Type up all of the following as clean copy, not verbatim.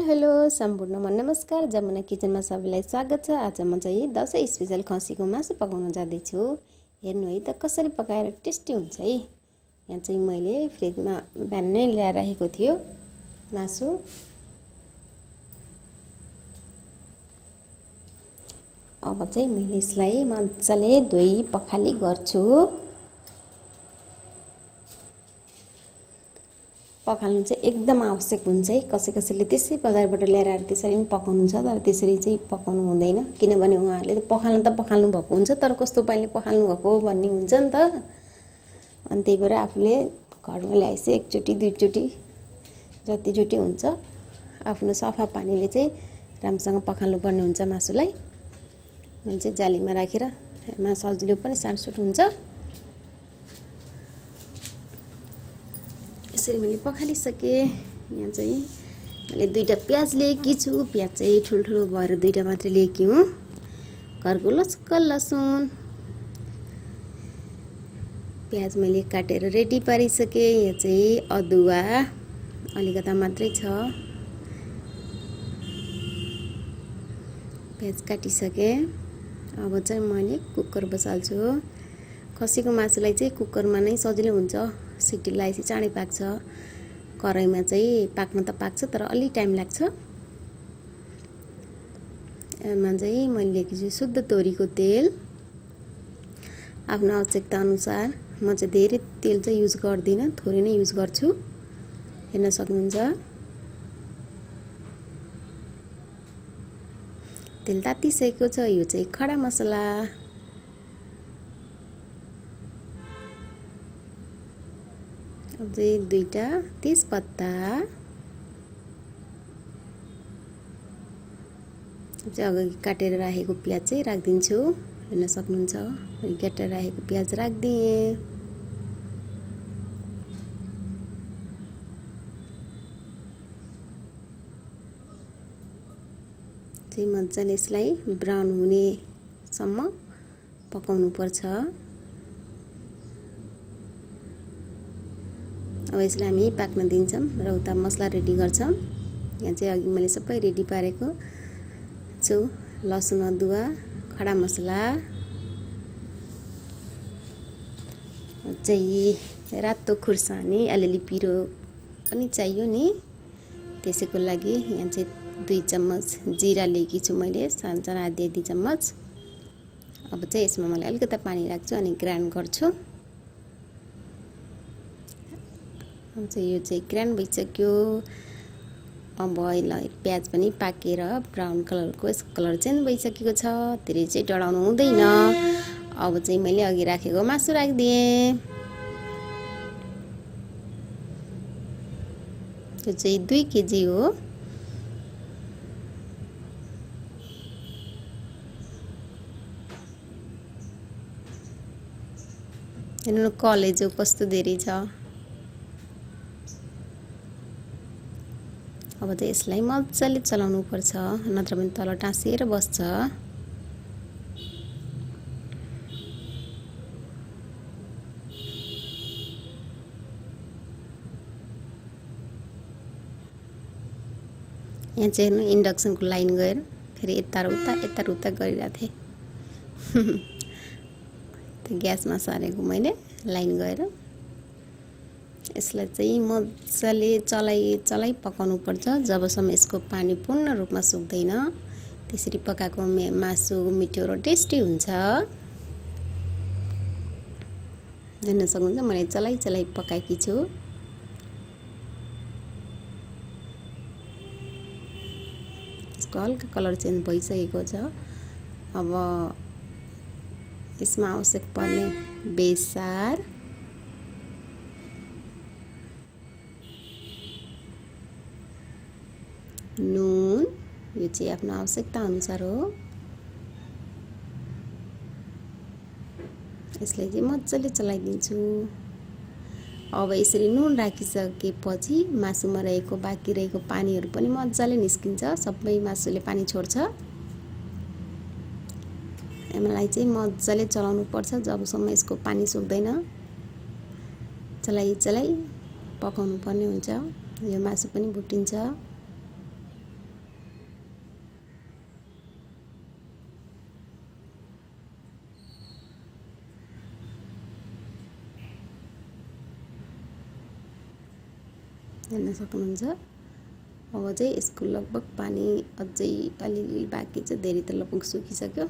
Hello सम्पूर्णमा नमस्कार। जमुना किचनमा सबैलाई स्वागत छ। आज म चाहिँ दसैँ स्पेशल खसीको मासु पकाउन जाँदैछु। हेर्नु है त कसरी पकाएर टेस्टी हुन्छ है। यहाँ चाहिँ मैले फ्रिजमा बिहान नै ल्याएर राखेको थियो मासु। अब चाहिँ मैले यसलाई मजाले धोई पखाली गर्छु। पखाल्नु चाहिँ एकदम आवश्यक हुन्छ है। कसैले त्यसै बजारबाट ल्याएर त्यसरी पनि पकाउनुहुन्छ, तर त्यसरी चाहिँ पकाउनु हुँदैन, किनभने उहाँहरूले त पखाल्नु भएको हुन्छ, तर कस्तो पाराले पखाल्नु भएको भन्ने हुन्छ नि त। अनि त्यही भएर आफूले घरमा ल्याएपछि एकचोटि दुईचोटि जतिचोटि हुन्छ आफ्नो सफा पानीले चाहिँ राम्रोसँग पखाल्नु पर्ने हुन्छ मासुलाई। अनि चाहिँ जालीमा राखेर सजिलो पनि साटसुट हुन्छ। यसरी मैले पखालिसकेँ। यहाँ चाहिँ मैले दुईवटा प्याज लिएकी छु। प्याज चाहिँ ठुल्ठुलो भएर दुईवटा मात्रै लिएकी हुँ। घरको लस्कल लसुन प्याज मैले काटेर रेडी पारिसकेँ। यहाँ चाहिँ अदुवा अलिकता मात्रै छ। प्याज काटिसकेँ। अब चाहिँ मैले कुकर बसाल्छु। खसीको मासुलाई चाहिँ कुकरमा नै सजिलो हुन्छ, सिटी लगाएपछि चाँडै पाक्छ। कराईमा चाहिँ पाक्न त पाक्छ तर अलि टाइम लाग्छ। यसमा चाहिँ मैले लिएकी छु शुद्ध तोरीको तेल। आफ्नो आवश्यकता अनुसार म चाहिँ धेरै तेल चाहिँ युज गर्दिनँ, थोरै नै युज गर्छु, हेर्न सक्नुहुन्छ। तेल तातिसकेको छ। यो चाहिँ खडा मसला, चाहिँ दुईवटा तेजपत्ता, चाहिँ अघि काटेर राखेको प्याज चाहिँ राखिदिन्छु, हेर्न सक्नुहुन्छ। काटेर राखेको प्याज राखिदिएँ। चाहिँ मजाले यसलाई ब्राउन हुनेसम्म पकाउनु पर्छ। अब यसलाई हामी पाक्न दिन्छौँ र उता मसला रेडी गर्छौँ। यहाँ चाहिँ अघि मैले सबै रेडी पारेको छु। लसुन, अदुवा, खडा मसला, चाहिँ रातो खुर्सानी, अलिअलि पिरो पनि चाहियो नि, त्यसैको लागि यहाँ चाहिँ 2 चम्मच जिरा लिएकी छु मैले, सानो आधी चम्मच। अब चाहिँ यसमा मैले अलिकति पानी राख्छु अनि ग्राइन्ड गर्छु। चाहिँ यो चाहिँ ग्राइन्ड भइसक्यो। अब प्याज पनि पाकेर ब्राउन कलरको यसको कलर चेन्ज भइसकेको छ। धेरै चाहिँ डढाउनु हुँदैन। अब चाहिँ मैले अघि राखेको मासु राखिदिएँ। यो चाहिँ 2 केजी हो। हेर्नु कलेजो कस्तो धेरै छ। अब चाहिँ यसलाई मजाले चलाउनु पर्छ, नत्र भने तल टाँसिएर बस्छ। यहाँ चाहिँ हेर्नु इन्डक्सनको लाइन गएर फेरि यता उता गरिरहेको थिएँ। त्यो ग्यासमा सारेको मैले लाइन गएर। यसलाई चाहिँ मजाले चलाइ पकाउनु पर्छ जबसम्म यसको पानी पूर्ण रूपमा सुक्दैन। त्यसरी पकाएको मासु मिठो र टेस्टी हुन्छ। हेर्न सक्नुहुन्छ मैले चलाइ पकाएकी छु। यसको हल्का कलर चेन्ज भइसकेको छ। अब यसमा आवश्यक पर्ने बेसार, नुन, यो चाहिँ आफ्नो आवश्यकता अनुसार हो। यसलाई चाहिँ मजाले चलाइदिन्छु। अब यसरी नुन राखिसकेपछि मासुमा रहेको बाँकी रहेको पानीहरू पनि मजाले निस्किन्छ। सबै मासुले पानी छोड्छ। यसलाई चाहिँ मजाले चलाउनु पर्छ जबसम्म यसको पानी सुक्दैन। चलाइ पकाउनु पर्ने हुन्छ। यो मासु पनि भुटिन्छ। हेर्न सक्नुहुन्छ। अब चाहिँ यसको लगभग पानी अझै अलिअलि बाँकी छ, धेरै त लगभग सुकिसक्यो,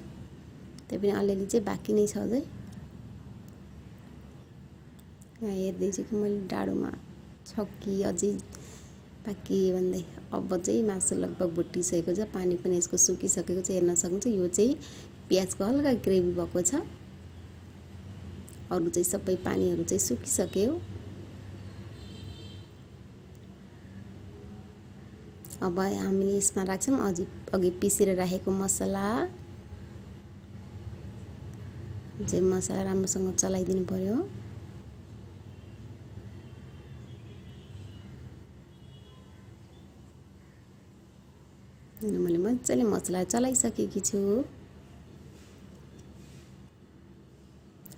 त्यही पनि अलिअलि चाहिँ बाँकी नै छ अझै। यहाँ हेर्दैछु कि मैले डाडोमा छ कि अझै बाँकी भन्दै। अब चाहिँ मासु लगभग भुटिसकेको छ, पानी पनि यसको सुकिसकेको छ, हेर्न सक्नुहुन्छ। यो चाहिँ प्याजको हल्का ग्रेभी भएको छ, अरू चाहिँ सबै पानीहरू चाहिँ सुकिसक्यो। अब हामीले यसमा राख्छौँ अघि पिसेर राखेको मसला। चाहिँ मसला राम्रोसँग चलाइदिनु पर्यो। मैले मजाले मसला चलाइसकेकी छु।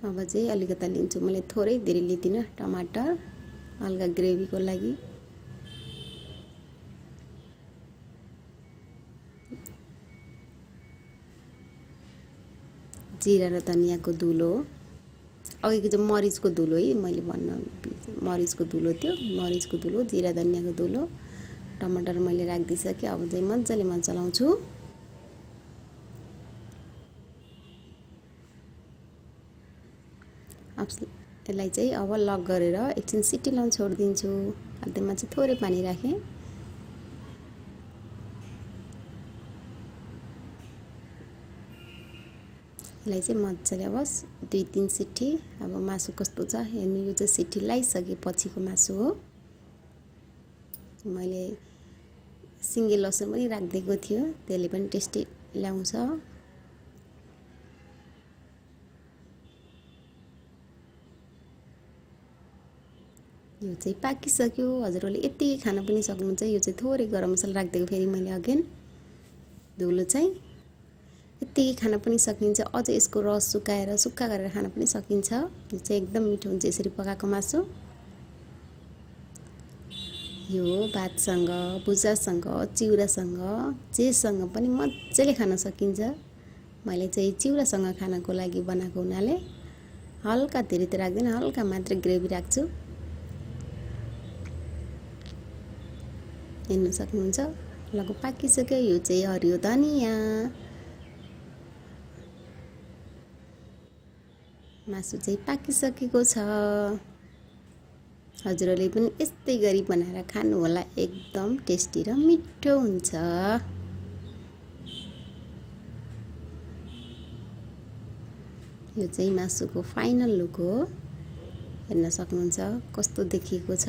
अब चाहिँ अलिकति लिन्छु, मैले थोरै धेरै लिदिनँ टमाटर, हल्का ग्रेभीको लागि। जिरा र धनियाँको धुलो, अघिको चाहिँ मरिचको धुलो है, मैले भन्न मरिचको धुलो थियो, मरिचको धुलो, जिरा धनियाँको धुलो, टमाटर मैले राखिदिइसकेँ। अब चाहिँ मजाले म चलाउँछु। यसलाई चाहिँ अब लक गरेर एकछिन सिटी लाउन छोडिदिन्छु। खाद्यमा चाहिँ थोरै पानी राखेँ। यसलाई चाहिँ मजाले अब 2-3 सिटी। अब मासु कस्तो छ हेर्नु, यो चाहिँ सिटी लगाइसकेपछिको मासु हो। मैले सिङ्गे लसुन पनि राखिदिएको थियो, त्यसले पनि टेस्टी ल्याउँछ। यो चाहिँ पाकिसक्यो। हजुरहरूले यति खान पनि सक्नुहुन्छ। यो चाहिँ थोरै गरम मसला राखिदिएको फेरि मैले अघि धुलो चाहिँ यति खान पनि सकिन्छ। अझ यसको रस सुकाएर सुक्खा गरेर खान पनि सकिन्छ। यो चाहिँ एकदम मिठो हुन्छ यसरी पकाएको मासु। यो भातसँग, भुजासँग, चिउरासँग, जेसँग पनि मजाले खान सकिन्छ। मैले चाहिँ चिउरासँग खानको लागि बनाएको हुनाले हल्का धेरै त राख्दैन, हल्का मात्र ग्रेभी राख्छु। हेर्न सक्नुहुन्छ लगभग पाकिसक्यो। यो चाहिँ हरियो धनियाँ। मासु चाहिँ पाकिसकेको छ। हजुरहरूले पनि यस्तै गरी बनाएर खानु होला, एकदम टेस्टी र मिठो हुन्छ। यो चाहिँ मासुको फाइनल लुक हो, हेर्न सक्नुहुन्छ कस्तो देखिएको छ।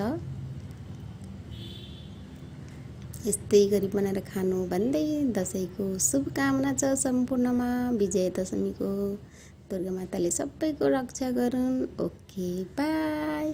यस्तै गरी बनाएर खानु भन्दै दसैँको शुभकामना छ सम्पूर्णमा। विजयादशमीको दुर्गा माताले सबैको रक्षा गरून्। Okay, by.